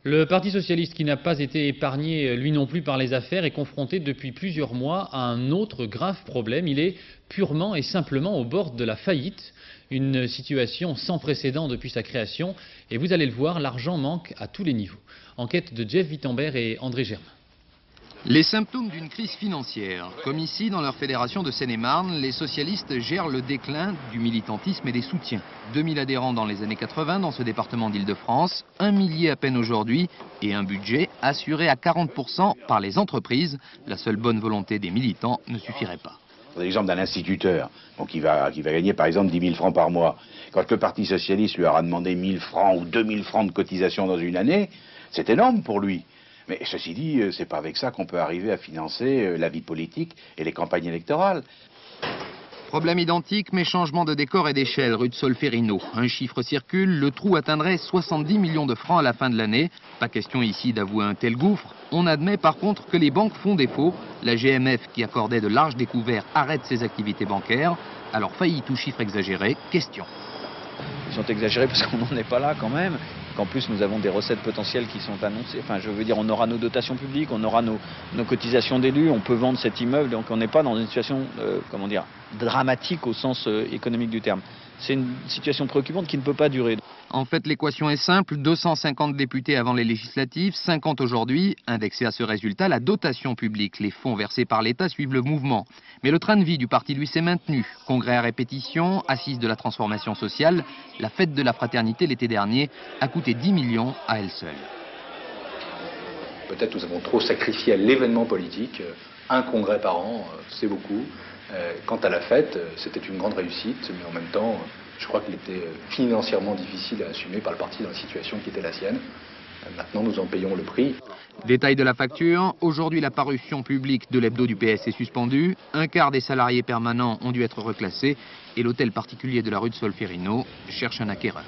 Le Parti socialiste, qui n'a pas été épargné lui non plus par les affaires, est confronté depuis plusieurs mois à un autre grave problème. Il est purement et simplement au bord de la faillite. Une situation sans précédent depuis sa création. Et vous allez le voir, l'argent manque à tous les niveaux. Enquête de Jeff Wittenberg et André Germain. Les symptômes d'une crise financière. Comme ici, dans leur fédération de Seine-et-Marne, les socialistes gèrent le déclin du militantisme et des soutiens. 2000 adhérents dans les années 80 dans ce département d'Île-de-France, 1 millier à peine aujourd'hui et un budget assuré à 40% par les entreprises. La seule bonne volonté des militants ne suffirait pas. L'exemple d'un instituteur qui va gagner par exemple 10 000 francs par mois. Quand le Parti socialiste lui aura demandé 1 000 francs ou 2 000 francs de cotisation dans une année, c'est énorme pour lui. Mais ceci dit, c'est pas avec ça qu'on peut arriver à financer la vie politique et les campagnes électorales. Problème identique, mais changement de décor et d'échelle, rue de Solferino. Un chiffre circule, le trou atteindrait 70 millions de francs à la fin de l'année. Pas question ici d'avouer un tel gouffre. On admet par contre que les banques font défaut. La GMF, qui accordait de larges découverts, arrête ses activités bancaires. Alors faillite ou chiffre exagéré, question. Ils sont exagérés parce qu'on n'en est pas là quand même. Qu'en plus nous avons des recettes potentielles qui sont annoncées. Enfin je veux dire, on aura nos dotations publiques, on aura nos cotisations d'élus, on peut vendre cet immeuble, donc on n'est pas dans une situation, comment dire, dramatique au sens économique du terme. C'est une situation préoccupante qui ne peut pas durer. En fait, l'équation est simple, 250 députés avant les législatives, 50 aujourd'hui. Indexé à ce résultat, la dotation publique, les fonds versés par l'État suivent le mouvement. Mais le train de vie du parti, lui, s'est maintenu. Congrès à répétition, assise de la transformation sociale, la fête de la fraternité l'été dernier a coûté 10 millions à elle seule. Peut-être nous avons trop sacrifié à l'événement politique. Un congrès par an, c'est beaucoup. Quant à la fête, c'était une grande réussite, mais en même temps, je crois qu'il était financièrement difficile à assumer par le parti dans la situation qui était la sienne. Maintenant, nous en payons le prix. Détail de la facture, aujourd'hui la parution publique de l'hebdo du PS est suspendue, un quart des salariés permanents ont dû être reclassés et l'hôtel particulier de la rue de Solferino cherche un acquéreur.